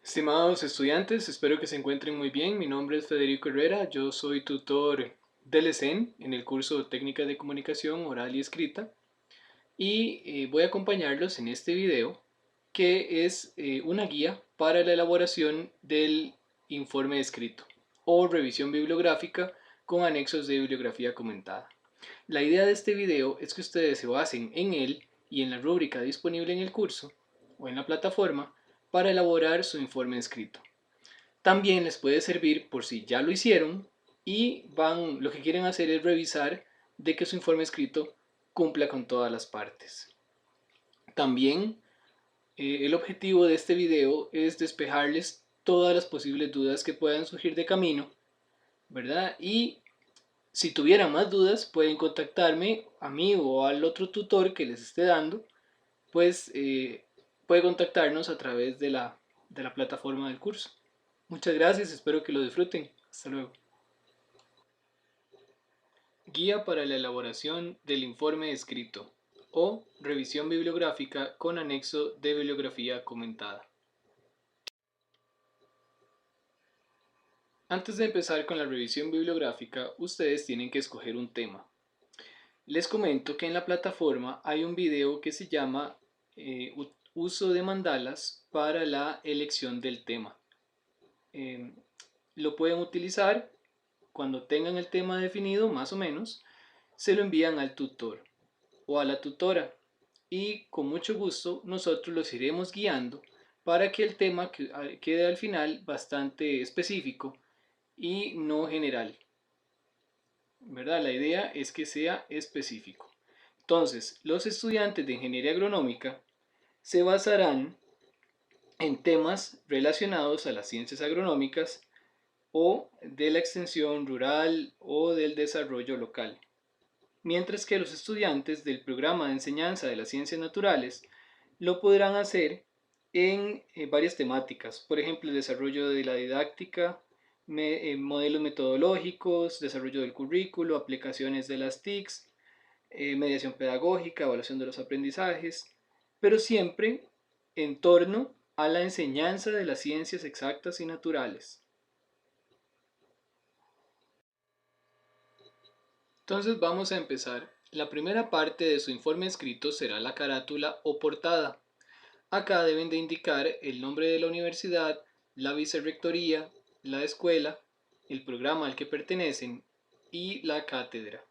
Estimados estudiantes, espero que se encuentren muy bien. Mi nombre es Federico Herrera, yo soy tutor del ESEN en el curso Técnicas de Comunicación Oral y Escrita y voy a acompañarlos en este video que es una guía para la elaboración del informe escrito o revisión bibliográfica con anexos de bibliografía comentada. La idea de este video es que ustedes se basen en él y en la rúbrica disponible en el curso o en la plataforma para elaborar su informe escrito. También les puede servir por si ya lo hicieron y lo que quieren hacer es revisar de que su informe escrito cumpla con todas las partes. También el objetivo de este video es despejarles todas las posibles dudas que puedan surgir de camino, ¿verdad? Y si tuvieran más dudas pueden contactarme a mí o al otro tutor que les esté dando, pues puede contactarnos a través de la plataforma del curso. Muchas gracias, espero que lo disfruten. Hasta luego. Guía para la elaboración del informe escrito o revisión bibliográfica con anexo de bibliografía comentada. Antes de empezar con la revisión bibliográfica, ustedes tienen que escoger un tema. Les comento que en la plataforma hay un video que se llama Uso de mandalas para la elección del tema. Lo pueden utilizar cuando tengan el tema definido, más o menos, se lo envían al tutor o a la tutora y con mucho gusto nosotros los iremos guiando para que el tema quede al final bastante específico y no general, ¿verdad? La idea es que sea específico. Entonces, los estudiantes de ingeniería agronómica se basarán en temas relacionados a las ciencias agronómicas o de la extensión rural o del desarrollo local, mientras que los estudiantes del programa de enseñanza de las ciencias naturales lo podrán hacer en varias temáticas, por ejemplo, el desarrollo de la didáctica, modelos metodológicos, desarrollo del currículo, aplicaciones de las TICs, mediación pedagógica, evaluación de los aprendizajes, pero siempre en torno a la enseñanza de las ciencias exactas y naturales. Entonces vamos a empezar. La primera parte de su informe escrito será la carátula o portada. Acá deben de indicar el nombre de la universidad, la vicerrectoría, la escuela, el programa al que pertenecen y la cátedra.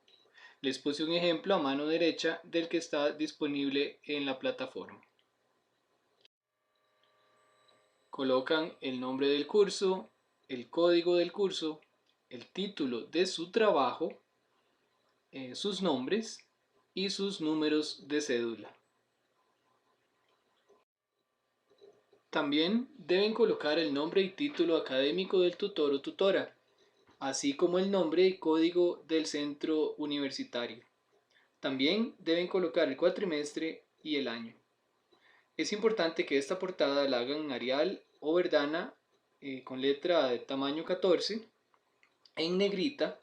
Les puse un ejemplo a mano derecha del que está disponible en la plataforma. Colocan el nombre del curso, el código del curso, el título de su trabajo, sus nombres y sus números de cédula. También deben colocar el nombre y título académico del tutor o tutora, así como el nombre y código del centro universitario. También deben colocar el cuatrimestre y el año. Es importante que esta portada la hagan en Arial o Verdana con letra de tamaño 14, en negrita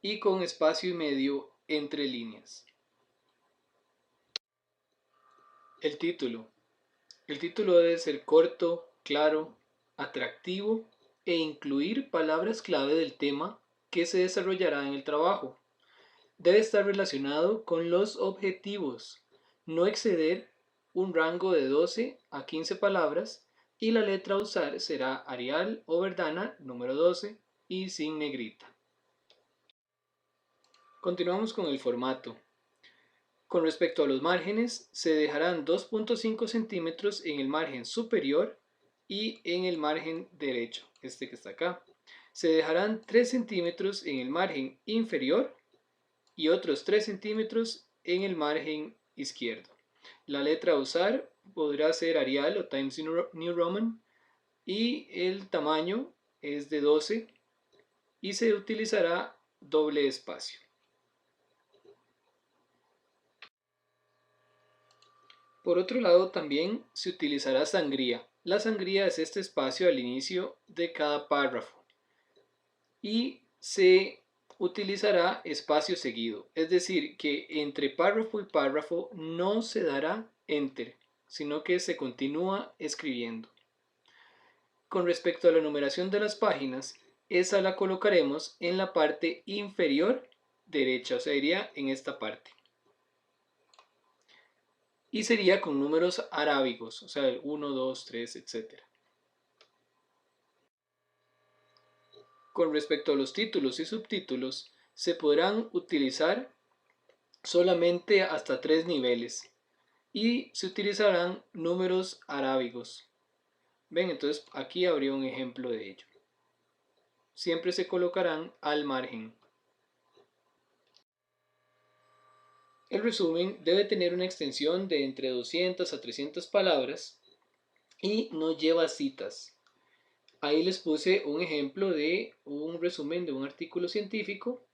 y con espacio y medio entre líneas. El título. El título debe ser corto, claro, atractivo e incluir palabras clave del tema que se desarrollará en el trabajo. Debe estar relacionado con los objetivos, no exceder un rango de 12 a 15 palabras y la letra a usar será Arial o Verdana número 12 y sin negrita. Continuamos con el formato. Con respecto a los márgenes, se dejarán 2.5 centímetros en el margen superior y en el margen derecho, este que está acá. Se dejarán 3 centímetros en el margen inferior y otros 3 centímetros en el margen izquierdo. La letra a usar podrá ser Arial o Times New Roman y el tamaño es de 12 y se utilizará doble espacio. Por otro lado, también se utilizará sangría. La sangría es este espacio al inicio de cada párrafo y se utilizará espacio seguido, es decir, que entre párrafo y párrafo no se dará enter, sino que se continúa escribiendo. Con respecto a la numeración de las páginas, esa la colocaremos en la parte inferior derecha, o sea, iría en esta parte. Y sería con números arábigos, o sea, 1, 2, 3, etc. Con respecto a los títulos y subtítulos, se podrán utilizar solamente hasta 3 niveles y se utilizarán números arábigos. Ven, entonces aquí habría un ejemplo de ello. Siempre se colocarán al margen. El resumen debe tener una extensión de entre 200 a 300 palabras y no lleva citas. Ahí les puse un ejemplo de un resumen de un artículo científico.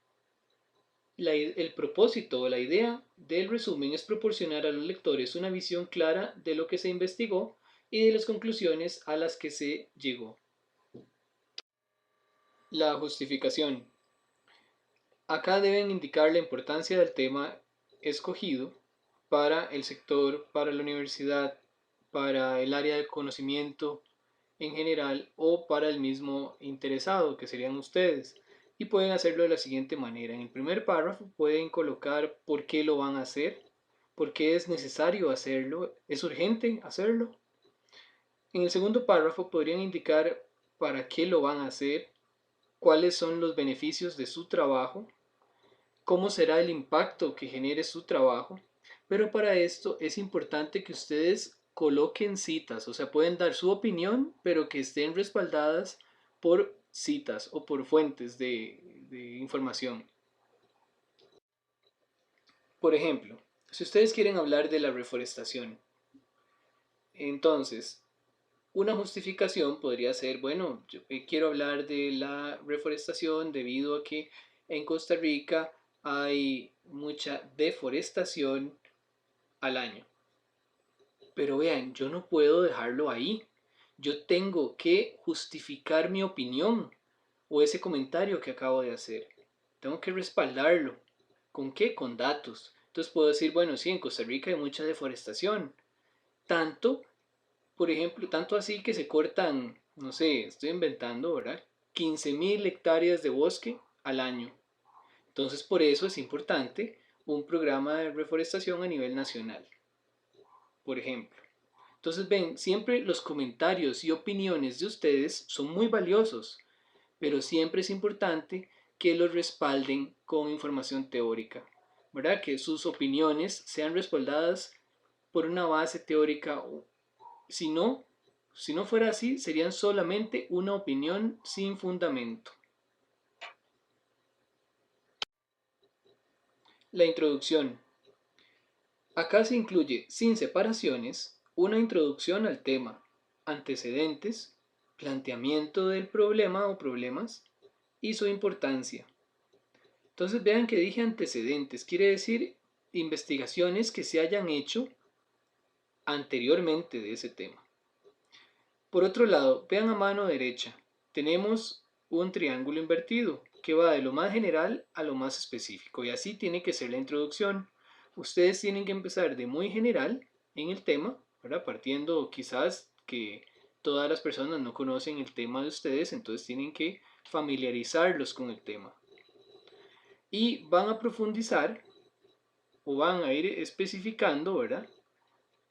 El propósito o la idea del resumen es proporcionar a los lectores una visión clara de lo que se investigó y de las conclusiones a las que se llegó. La justificación. Acá deben indicar la importancia del tema escogido para el sector, para la universidad, para el área de conocimiento en general o para el mismo interesado, que serían ustedes. Y pueden hacerlo de la siguiente manera. En el primer párrafo pueden colocar por qué lo van a hacer, por qué es necesario hacerlo, es urgente hacerlo. En el segundo párrafo podrían indicar para qué lo van a hacer, cuáles son los beneficios de su trabajo, cómo será el impacto que genere su trabajo, pero para esto es importante que ustedes coloquen citas, o sea, pueden dar su opinión, pero que estén respaldadas por citas o por fuentes de información. Por ejemplo, si ustedes quieren hablar de la reforestación, entonces una justificación podría ser, bueno, yo quiero hablar de la reforestación debido a que en Costa Rica hay mucha deforestación al año. Pero vean, yo no puedo dejarlo ahí. Yo tengo que justificar mi opinión o ese comentario que acabo de hacer. Tengo que respaldarlo. ¿Con qué? Con datos. Entonces puedo decir, bueno, sí, en Costa Rica hay mucha deforestación. Tanto, por ejemplo, tanto así que se cortan, no sé, estoy inventando, ¿verdad? 15.000 hectáreas de bosque al año. Entonces por eso es importante un programa de reforestación a nivel nacional, por ejemplo. Entonces ven, siempre los comentarios y opiniones de ustedes son muy valiosos, pero siempre es importante que los respalden con información teórica, ¿verdad? Que sus opiniones sean respaldadas por una base teórica. Si no, si no fuera así, serían solamente una opinión sin fundamento. La introducción. Acá se incluye, sin separaciones, una introducción al tema, antecedentes, planteamiento del problema o problemas y su importancia. Entonces vean que dije antecedentes, quiere decir investigaciones que se hayan hecho anteriormente de ese tema. Por otro lado, vean a mano derecha, tenemos un triángulo invertido que va de lo más general a lo más específico y así tiene que ser la introducción. Ustedes tienen que empezar de muy general en el tema, ¿verdad? Partiendo quizás que todas las personas no conocen el tema de ustedes, entonces tienen que familiarizarlos con el tema. Y van a profundizar o van a ir especificando, ¿verdad?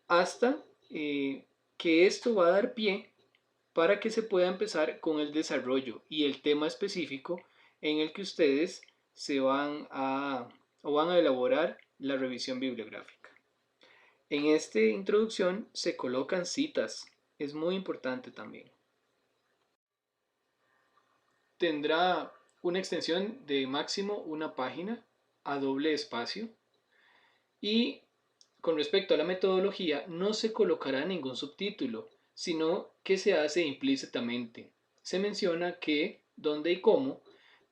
Hasta que esto va a dar pie para que se pueda empezar con el desarrollo y el tema específico en el que ustedes se van a o van a elaborar la revisión bibliográfica. En esta introducción se colocan citas, es muy importante también. Tendrá una extensión de máximo una página a doble espacio y con respecto a la metodología no se colocará ningún subtítulo, sino que se hace implícitamente. Se menciona que, dónde y cómo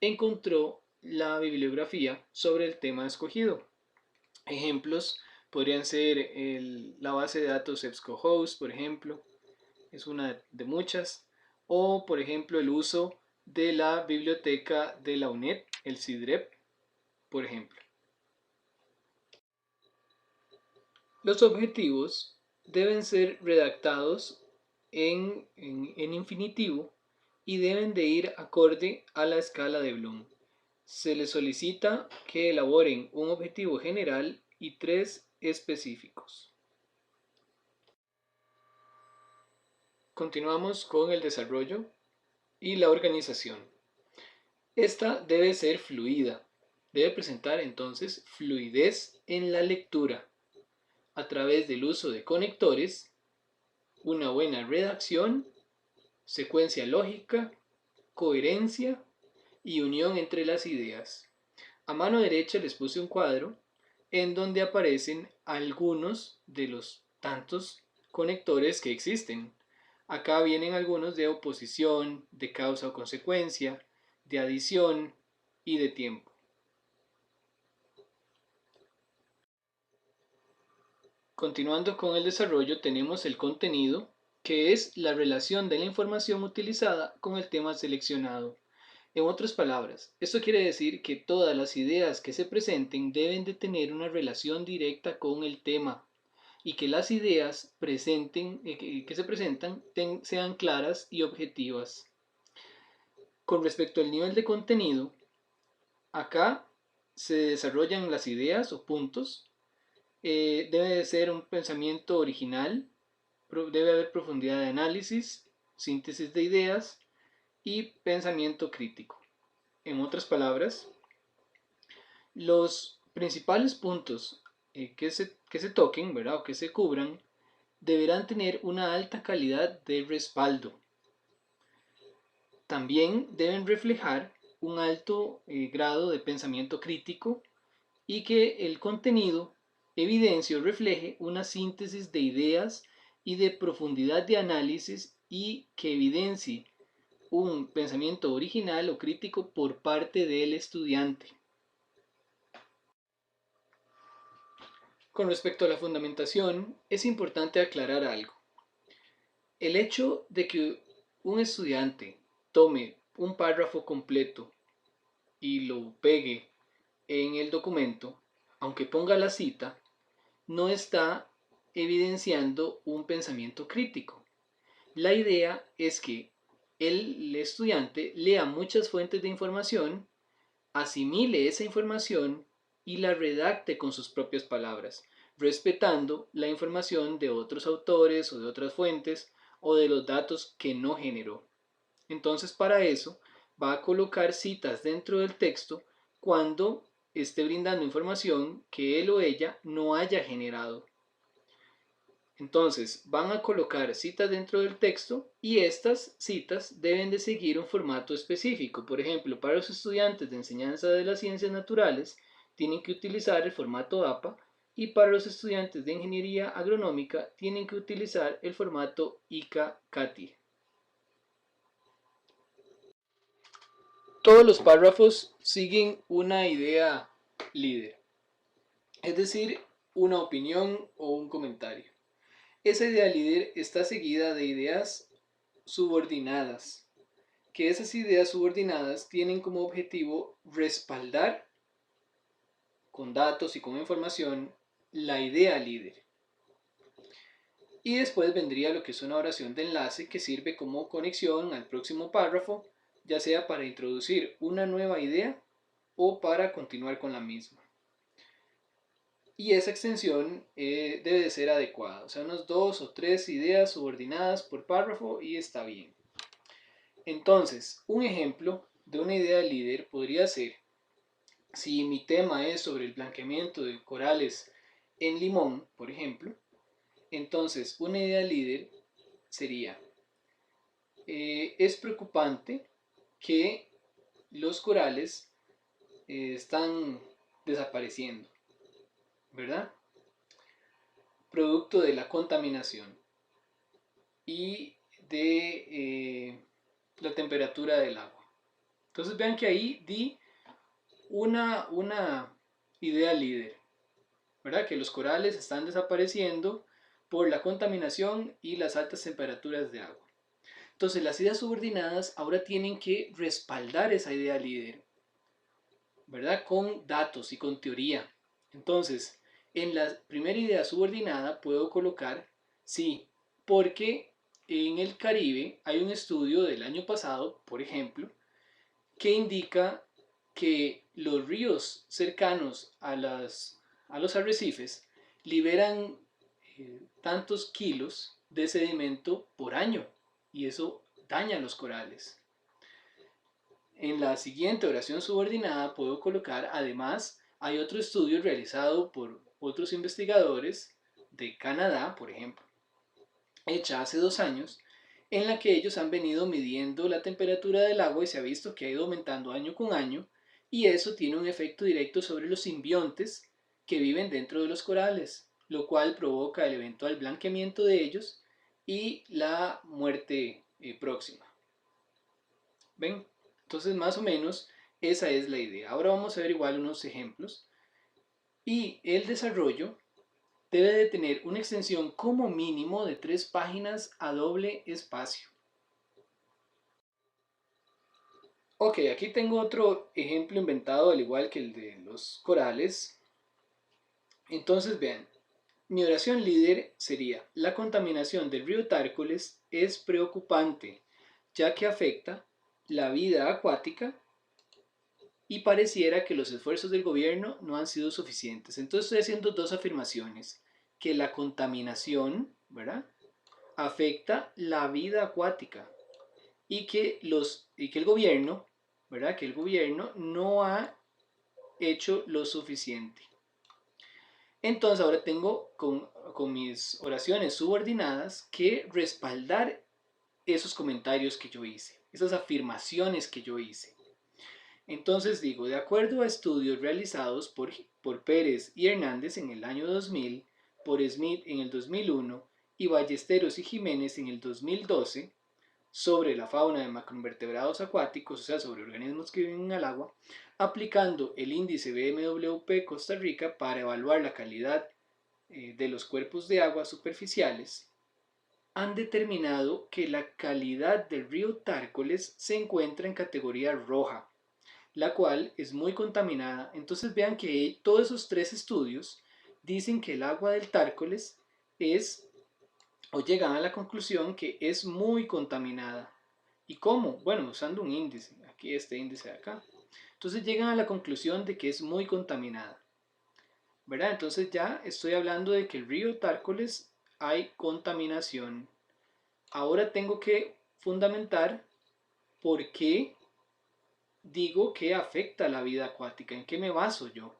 encontró la bibliografía sobre el tema escogido. Ejemplos podrían ser la base de datos EBSCOhost, por ejemplo, es una de muchas, o por ejemplo el uso de la biblioteca de la UNED, el CIDREP, por ejemplo. Los objetivos deben ser redactados en infinitivo y deben de ir acorde a la escala de Bloom. Se les solicita que elaboren un objetivo general y 3 específicos. Continuamos con el desarrollo y la organización. Esta debe ser fluida, debe presentar entonces fluidez en la lectura a través del uso de conectores, una buena redacción, secuencia lógica, coherencia y unión entre las ideas. A mano derecha les puse un cuadro en donde aparecen algunos de los tantos conectores que existen. Acá vienen algunos de oposición, de causa o consecuencia, de adición y de tiempo. Continuando con el desarrollo, tenemos el contenido, que es la relación de la información utilizada con el tema seleccionado. En otras palabras, esto quiere decir que todas las ideas que se presenten deben de tener una relación directa con el tema y que las ideas que se presentan sean claras y objetivas. Con respecto al nivel de contenido, acá se desarrollan las ideas o puntos. Debe de ser un pensamiento original, debe haber profundidad de análisis, síntesis de ideas y pensamiento crítico. En otras palabras, los principales puntos que se toquen, ¿verdad? O que se cubran, deberán tener una alta calidad de respaldo. También deben reflejar un alto grado de pensamiento crítico y que el contenido evidencie o refleje una síntesis de ideas y de profundidad de análisis y que evidencie un pensamiento original o crítico por parte del estudiante. Con respecto a la fundamentación, es importante aclarar algo. El hecho de que un estudiante tome un párrafo completo y lo pegue en el documento, aunque ponga la cita, no está evidenciando un pensamiento crítico. La idea es que el estudiante lea muchas fuentes de información, asimile esa información y la redacte con sus propias palabras, respetando la información de otros autores o de otras fuentes o de los datos que no generó. Entonces, para eso va a colocar citas dentro del texto cuando esté brindando información que él o ella no haya generado. Entonces, van a colocar citas dentro del texto y estas citas deben de seguir un formato específico. Por ejemplo, para los estudiantes de enseñanza de las ciencias naturales, tienen que utilizar el formato APA y para los estudiantes de ingeniería agronómica, tienen que utilizar el formato ICA-CATI. Todos los párrafos siguen una idea líder, es decir, una opinión o un comentario. Esa idea líder está seguida de ideas subordinadas, que esas ideas subordinadas tienen como objetivo respaldar con datos y con información la idea líder. Y después vendría lo que es una oración de enlace que sirve como conexión al próximo párrafo, ya sea para introducir una nueva idea o para continuar con la misma. Y esa extensión debe de ser adecuada, o sea, unas 2 o 3 ideas subordinadas por párrafo y está bien. Entonces, un ejemplo de una idea líder podría ser, si mi tema es sobre el blanqueamiento de corales en limón, por ejemplo, entonces una idea líder sería, es preocupante que los corales están desapareciendo, ¿verdad? Producto de la contaminación y de la temperatura del agua. Entonces vean que ahí di una idea líder, ¿verdad? Que los corales están desapareciendo por la contaminación y las altas temperaturas de agua. Entonces las ideas subordinadas ahora tienen que respaldar esa idea líder, ¿verdad? Con datos y con teoría. Entonces, en la primera idea subordinada puedo colocar sí, porque en el Caribe hay un estudio del año pasado, por ejemplo, que indica que los ríos cercanos a los arrecifes liberan tantos kilos de sedimento por año y eso daña los corales. En la siguiente oración subordinada puedo colocar, además, hay otro estudio realizado por otros investigadores de Canadá, por ejemplo, hecha hace 2 años, en la que ellos han venido midiendo la temperatura del agua y se ha visto que ha ido aumentando año con año y eso tiene un efecto directo sobre los simbiontes que viven dentro de los corales, lo cual provoca el eventual blanqueamiento de ellos y la muerte próxima. ¿Ven? Entonces más o menos esa es la idea. Ahora vamos a ver igual unos ejemplos. Y el desarrollo debe de tener una extensión como mínimo de 3 páginas a doble espacio. Ok, aquí tengo otro ejemplo inventado al igual que el de los corales. Entonces vean, mi oración líder sería: la contaminación del río Tárcoles es preocupante, ya que afecta la vida acuática y pareciera que los esfuerzos del gobierno no han sido suficientes. Entonces estoy haciendo dos afirmaciones: que la contaminación, ¿verdad?, afecta la vida acuática y que el gobierno, ¿verdad?, que el gobierno no ha hecho lo suficiente. Entonces ahora tengo con mis oraciones subordinadas que respaldar esos comentarios que yo hice, esas afirmaciones que yo hice. Entonces digo, de acuerdo a estudios realizados por Pérez y Hernández en el año 2000, por Smith en el 2001 y Ballesteros y Jiménez en el 2012, sobre la fauna de macroinvertebrados acuáticos, o sea, sobre organismos que viven en el agua, aplicando el índice BMWP Costa Rica para evaluar la calidad de los cuerpos de agua superficiales, han determinado que la calidad del río Tárcoles se encuentra en categoría roja, la cual es muy contaminada. Entonces vean que todos esos 3 estudios dicen que el agua del Tárcoles es, o llegan a la conclusión que es muy contaminada. ¿Y cómo? Bueno, usando un índice, aquí este índice de acá. Entonces llegan a la conclusión de que es muy contaminada, ¿verdad? Entonces ya estoy hablando de que el río Tárcoles hay contaminación. Ahora tengo que fundamentar por qué digo que afecta la vida acuática. ¿En qué me baso yo?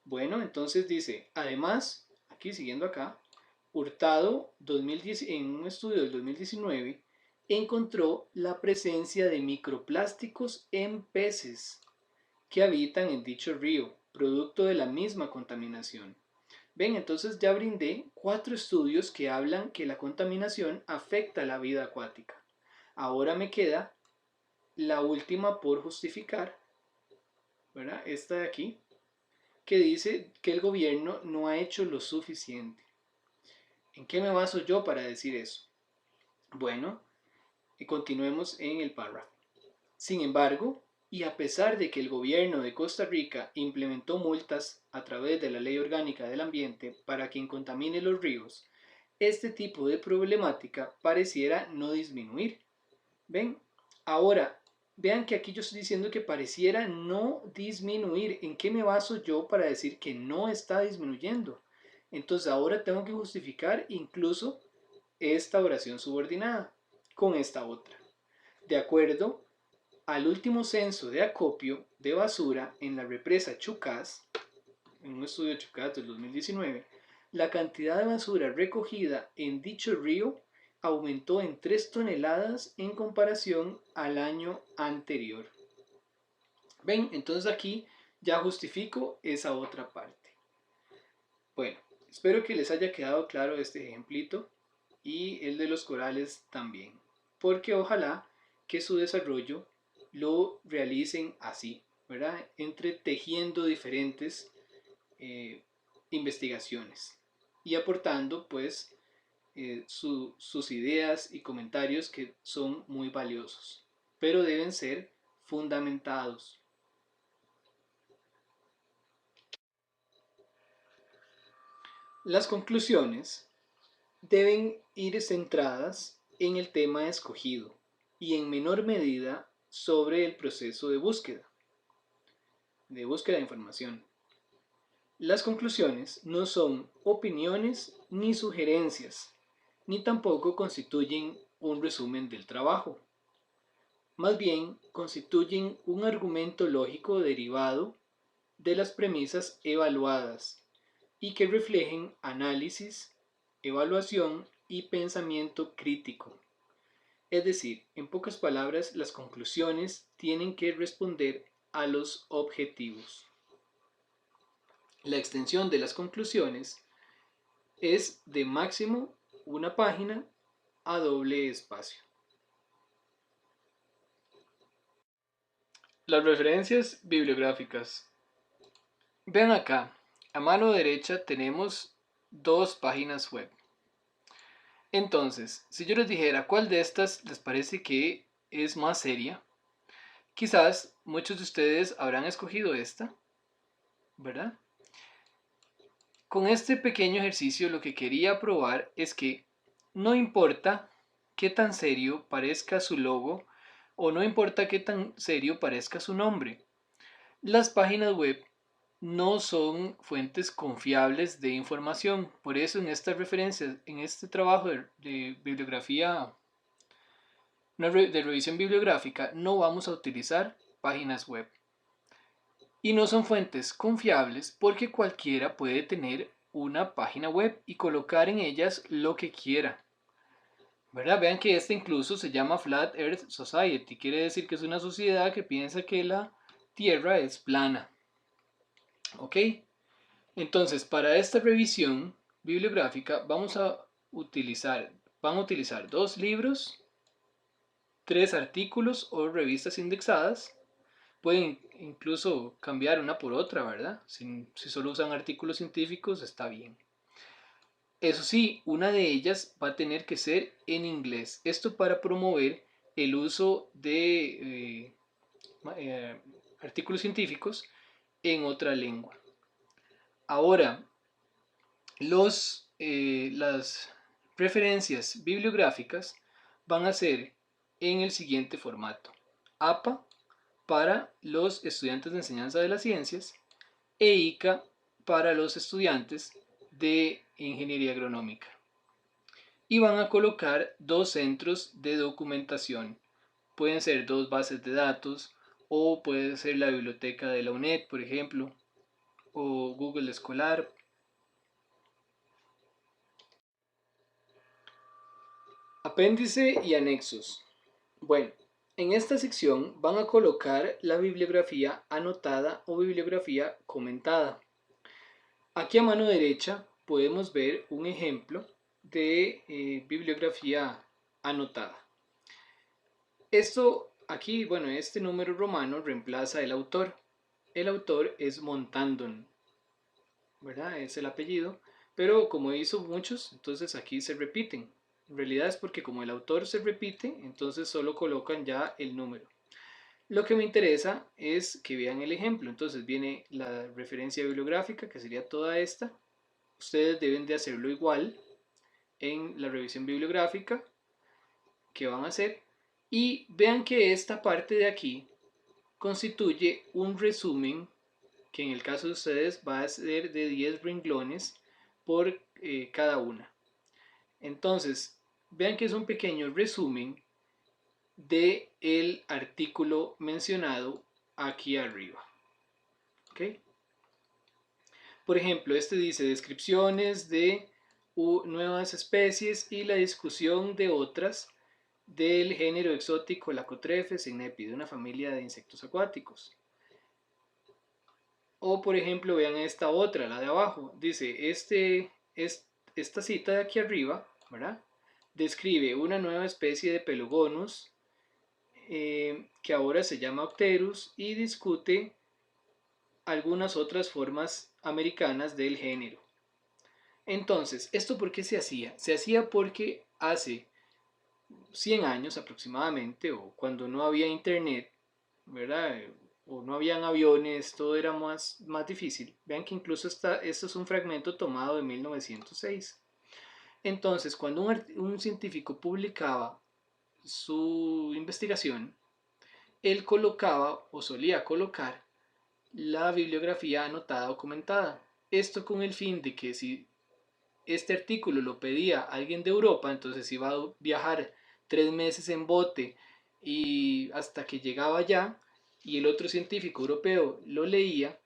Bueno, entonces dice, además, aquí siguiendo acá, Hurtado 2010, en un estudio del 2019 encontró la presencia de microplásticos en peces que habitan en dicho río, producto de la misma contaminación. Ven, entonces ya brindé 4 estudios que hablan que la contaminación afecta la vida acuática. Ahora me queda la última por justificar, ¿verdad? Esta de aquí, que dice que el gobierno no ha hecho lo suficiente. ¿En qué me baso yo para decir eso? Bueno, continuemos en el párrafo. Sin embargo, y a pesar de que el gobierno de Costa Rica implementó multas a través de la Ley Orgánica del Ambiente para quien contamine los ríos, este tipo de problemática pareciera no disminuir. ¿Ven? Ahora, vean que aquí yo estoy diciendo que pareciera no disminuir. ¿En qué me baso yo para decir que no está disminuyendo? Entonces ahora tengo que justificar incluso esta oración subordinada con esta otra. De acuerdo al último censo de acopio de basura en la represa Chucás, en un estudio de Chucás del 2019, la cantidad de basura recogida en dicho río aumentó en 3 toneladas en comparación al año anterior. ¿Ven? Entonces aquí ya justifico esa otra parte. Bueno, espero que les haya quedado claro este ejemplito y el de los corales también, porque ojalá que su desarrollo lo realicen así, ¿verdad? Entretejiendo diferentes investigaciones y aportando pues sus ideas y comentarios que son muy valiosos, pero deben ser fundamentados. Las conclusiones deben ir centradas en el tema escogido y en menor medida sobre el proceso de búsqueda de información. Las conclusiones no son opiniones ni sugerencias, ni tampoco constituyen un resumen del trabajo. Más bien, constituyen un argumento lógico derivado de las premisas evaluadas y que reflejen análisis, evaluación y pensamiento crítico. Es decir, en pocas palabras, las conclusiones tienen que responder a los objetivos. La extensión de las conclusiones es de máximo una página a doble espacio. Las referencias bibliográficas. Vean acá, a mano derecha tenemos dos páginas web. Entonces, si yo les dijera cuál de estas les parece que es más seria, quizás muchos de ustedes habrán escogido esta, ¿verdad? Con este pequeño ejercicio lo que quería probar es que no importa qué tan serio parezca su logo o no importa qué tan serio parezca su nombre, las páginas web no son fuentes confiables de información. Por eso en estas referencias, en este trabajo de bibliografía, de revisión bibliográfica, no vamos a utilizar páginas web. Y no son fuentes confiables porque cualquiera puede tener una página web y colocar en ellas lo que quiera. ¿Verdad? Vean que esta incluso se llama Flat Earth Society. Quiere decir que es una sociedad que piensa que la Tierra es plana. ¿Ok? Entonces, para esta revisión bibliográfica van a utilizar 2 libros, 3 artículos o revistas indexadas. Pueden incluso cambiar una por otra, ¿verdad? Si solo usan artículos científicos, está bien. Eso sí, una de ellas va a tener que ser en inglés. Esto para promover el uso de artículos científicos en otra lengua. Ahora, las referencias bibliográficas van a ser en el siguiente formato: APA para los estudiantes de enseñanza de las ciencias e ICA para los estudiantes de ingeniería agronómica. Y van a colocar 2 centros de documentación. Pueden ser 2 bases de datos o puede ser la biblioteca de la UNED, por ejemplo, o Google Escolar. Apéndice y anexos. Bueno, en esta sección van a colocar la bibliografía anotada o bibliografía comentada. Aquí a mano derecha podemos ver un ejemplo de bibliografía anotada. Esto aquí, bueno, este número romano reemplaza el autor. El autor es Montandon, ¿verdad? Es el apellido, pero como hizo muchos, entonces aquí se repiten. En realidad es porque como el autor se repite, entonces solo colocan ya el número. Lo que me interesa es que vean el ejemplo. Entonces viene la referencia bibliográfica, que sería toda esta. Ustedes deben de hacerlo igual en la revisión bibliográfica que van a hacer. Y vean que esta parte de aquí constituye un resumen que en el caso de ustedes va a ser de 10 renglones por cada una. Entonces, vean que es un pequeño resumen de el artículo mencionado aquí arriba. ¿Ok? Por ejemplo, este dice descripciones de nuevas especies y la discusión de otras del género exótico Lacotrephes de una familia de insectos acuáticos. O por ejemplo, vean esta otra, la de abajo, dice esta cita de aquí arriba, ¿verdad? Describe una nueva especie de Pelogonus que ahora se llama Octerus y discute algunas otras formas americanas del género. Entonces, ¿esto por qué se hacía? Se hacía porque hace 100 años aproximadamente, o cuando no había internet, ¿verdad? O no habían aviones, todo era más difícil. Vean que incluso esto es un fragmento tomado de 1906. Entonces, cuando un científico publicaba su investigación, él colocaba o solía colocar la bibliografía anotada o comentada. Esto con el fin de que si este artículo lo pedía alguien de Europa, entonces iba a viajar 3 meses en bote y hasta que llegaba allá y el otro científico europeo lo leía,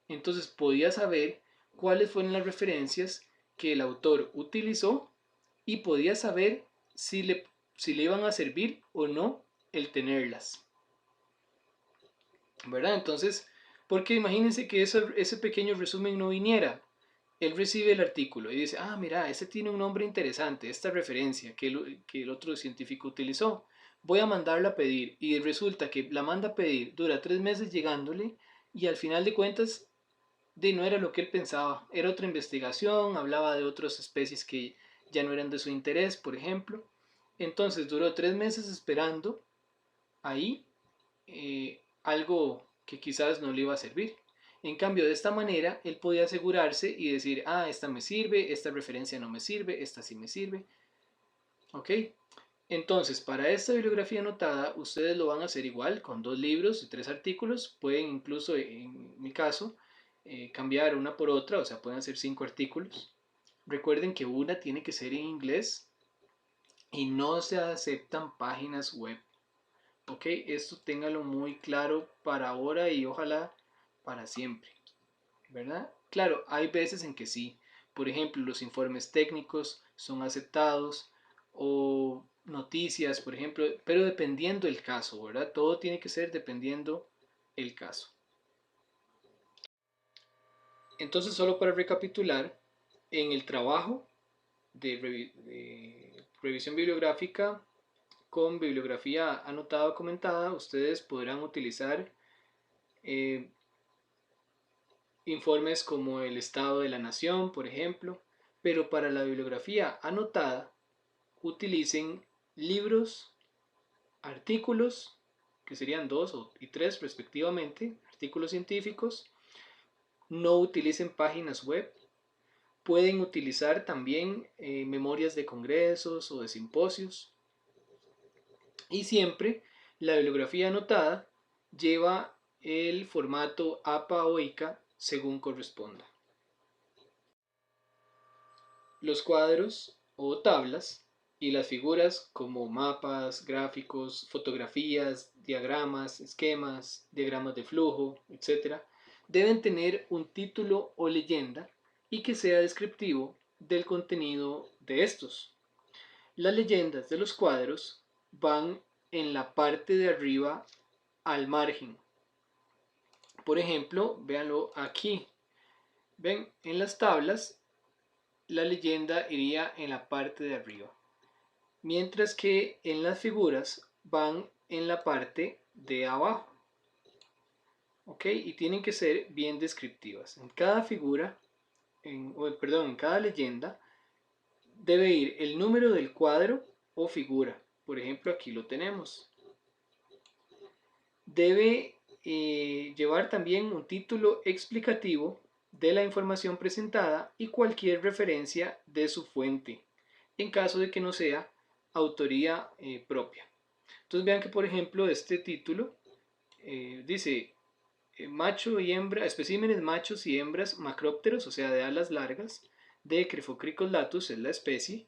entonces podía saber cuáles fueron las referencias que el autor utilizó y podía saber si le iban a servir o no el tenerlas, ¿verdad? Entonces, porque imagínense que ese pequeño resumen no viniera. Él recibe el artículo y dice, ah, mira, este tiene un nombre interesante, esta referencia que el otro científico utilizó. Voy a mandarla a pedir y resulta que la manda a pedir, dura 3 meses llegándole y al final de cuentas no era lo que él pensaba, era otra investigación, hablaba de otras especies que ya no eran de su interés, por ejemplo. Entonces duró 3 meses esperando ahí algo que quizás no le iba a servir. En cambio, de esta manera, él podía asegurarse y decir, ah, esta me sirve, esta referencia no me sirve, esta sí me sirve. ¿Ok? Entonces, para esta bibliografía anotada, ustedes lo van a hacer igual, con 2 libros y 3 artículos. Pueden incluso, en mi caso, cambiar una por otra, o sea, pueden hacer 5 artículos. Recuerden que una tiene que ser en inglés y no se aceptan páginas web. Ok, esto téngalo muy claro para ahora y ojalá para siempre, ¿verdad? Claro, hay veces en que sí. Por ejemplo, los informes técnicos son aceptados o noticias, por ejemplo, pero dependiendo el caso, ¿verdad? Todo tiene que ser dependiendo el caso. Entonces, solo para recapitular, en el trabajo de revisión bibliográfica con bibliografía anotada o comentada, ustedes podrán utilizar eh, informes como el Estado de la Nación, por ejemplo, pero para la bibliografía anotada utilicen libros, artículos, que serían 2 y 3 respectivamente, artículos científicos, no utilicen páginas web, pueden utilizar también memorias de congresos o de simposios y siempre la bibliografía anotada lleva el formato APA o ICA según corresponda. Los cuadros o tablas y las figuras como mapas, gráficos, fotografías, diagramas, esquemas, diagramas de flujo, etc., deben tener un título o leyenda y que sea descriptivo del contenido de estos. Las leyendas de los cuadros van en la parte de arriba al margen. Por ejemplo, véanlo aquí. Ven, en las tablas la leyenda iría en la parte de arriba, mientras que en las figuras van en la parte de abajo. ¿Ok? Y tienen que ser bien descriptivas. En cada figura, en cada leyenda, debe ir el número del cuadro o figura. Por ejemplo, aquí lo tenemos. Debe llevar también un título explicativo de la información presentada y cualquier referencia de su fuente, en caso de que no sea autoría propia. Entonces vean que por ejemplo este título dice macho y hembra, especímenes machos y hembras macrópteros, o sea de alas largas, de Crephocricos latus, es la especie,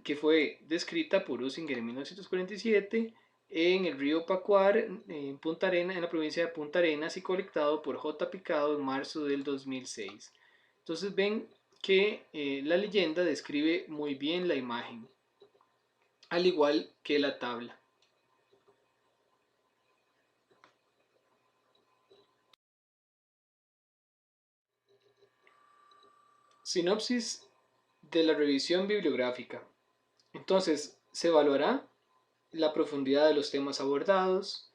que fue descrita por Usinger en 1947 en el río Pacuar, en Punta Arenas, en la provincia de Punta Arenas, y colectado por J. Picado en marzo del 2006. Entonces ven que la leyenda describe muy bien la imagen, al igual que la tabla. Sinopsis de la revisión bibliográfica. Entonces, se evaluará la profundidad de los temas abordados,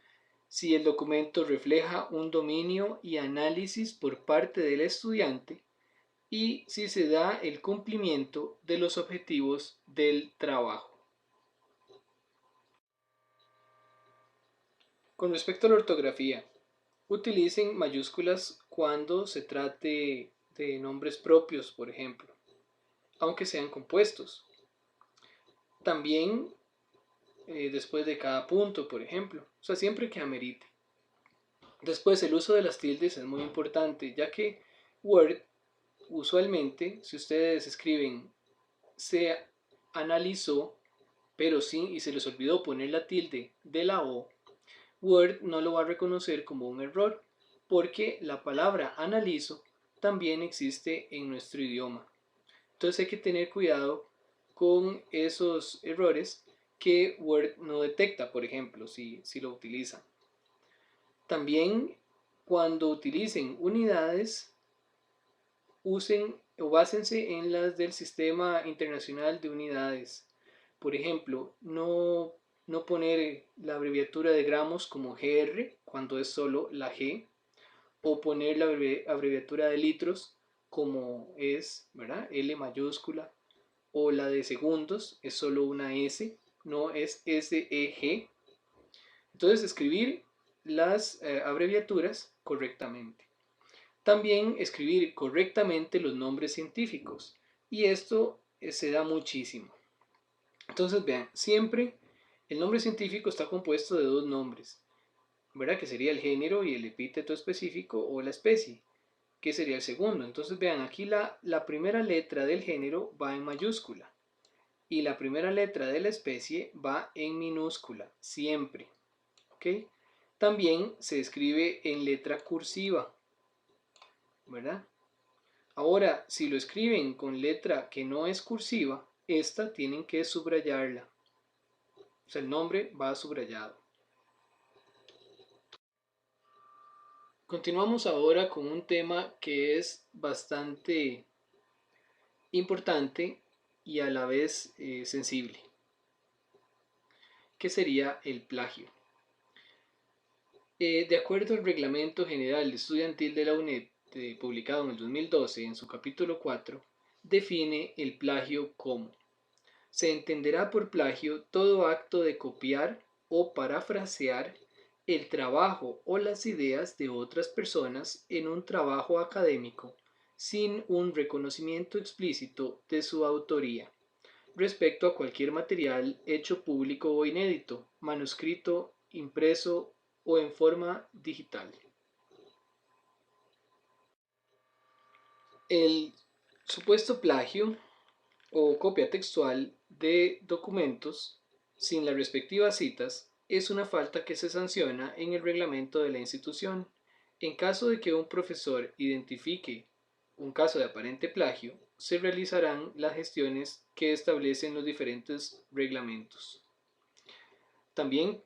si el documento refleja un dominio y análisis por parte del estudiante y si se da el cumplimiento de los objetivos del trabajo. Con respecto a la ortografía, utilicen mayúsculas cuando se trate de nombres propios, por ejemplo. aunque sean compuestos. También después de cada punto, por ejemplo. O sea, siempre que amerite. Después, el uso de las tildes es muy importante, ya que Word, usualmente, si ustedes escriben se analizó, pero sí, y se les olvidó poner la tilde de la O, Word no lo va a reconocer como un error, porque la palabra analizo también existe en nuestro idioma. Entonces hay que tener cuidado con esos errores que Word no detecta, por ejemplo, si lo utilizan. También cuando utilicen unidades, usen o básense en las del Sistema Internacional de Unidades. Por ejemplo, no poner la abreviatura de gramos como GR cuando es solo la G, o poner la abreviatura de litros como es, ¿verdad? L mayúscula, o la de segundos es solo una S, no es SEG. Entonces, escribir las abreviaturas correctamente. También escribir correctamente los nombres científicos. Y esto se da muchísimo. Entonces, vean, siempre el nombre científico está compuesto de dos nombres, ¿verdad? Que sería el género y el epíteto específico o la especie, que sería el segundo. Entonces, vean, aquí la primera letra del género va en mayúscula y la primera letra de la especie va en minúscula, siempre. ¿Ok? También se escribe en letra cursiva, ¿verdad? Ahora, si lo escriben con letra que no es cursiva, esta tienen que subrayarla. O sea, el nombre va subrayado. Continuamos ahora con un tema que es bastante importante y a la vez sensible, que sería el plagio. De acuerdo al Reglamento General Estudiantil de la UNED, publicado en el 2012, en su capítulo 4, define el plagio como: se entenderá por plagio todo acto de copiar o parafrasear el trabajo o las ideas de otras personas en un trabajo académico sin un reconocimiento explícito de su autoría, respecto a cualquier material hecho público o inédito, manuscrito, impreso o en forma digital. El supuesto plagio o copia textual de documentos sin las respectivas citas es una falta que se sanciona en el reglamento de la institución. En caso de que un profesor identifique un caso de aparente plagio, se realizarán las gestiones que establecen los diferentes reglamentos. También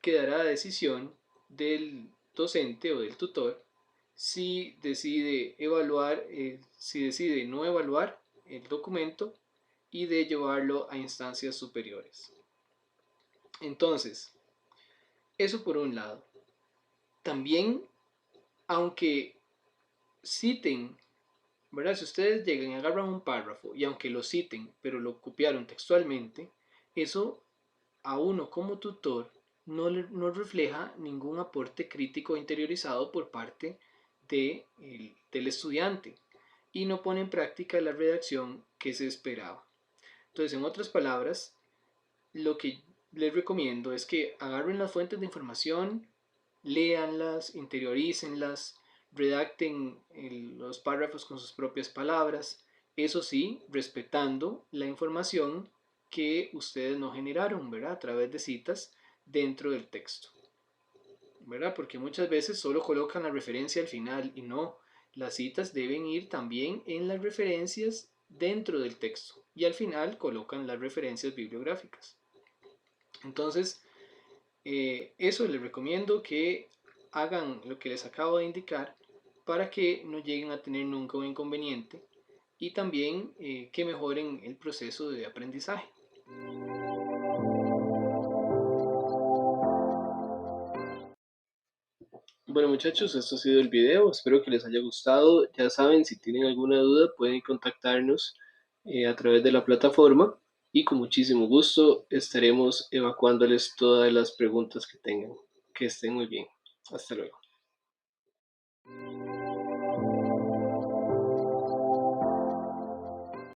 quedará a decisión del docente o del tutor si decide evaluar, si decide no evaluar el documento y de llevarlo a instancias superiores. Entonces, eso por un lado. También, aunque citen, ¿verdad? Si ustedes llegan y agarran un párrafo y aunque lo citen, pero lo copiaron textualmente, eso a uno como tutor no refleja ningún aporte crítico interiorizado por parte del estudiante y no pone en práctica la redacción que se esperaba. Entonces, en otras palabras, lo que les recomiendo es que agarren las fuentes de información, léanlas, interiorícenlas, redacten los párrafos con sus propias palabras, eso sí, respetando la información que ustedes no generaron, ¿verdad? A través de citas dentro del texto, ¿verdad? Porque muchas veces solo colocan la referencia al final y no, las citas deben ir también en las referencias dentro del texto y al final colocan las referencias bibliográficas. Entonces, eso les recomiendo que hagan lo que les acabo de indicar para que no lleguen a tener nunca un inconveniente y también que mejoren el proceso de aprendizaje. Bueno muchachos, esto ha sido el video, espero que les haya gustado. Ya saben, si tienen alguna duda pueden contactarnos a través de la plataforma y con muchísimo gusto estaremos evacuándoles todas las preguntas que tengan. Que estén muy bien. Hasta luego.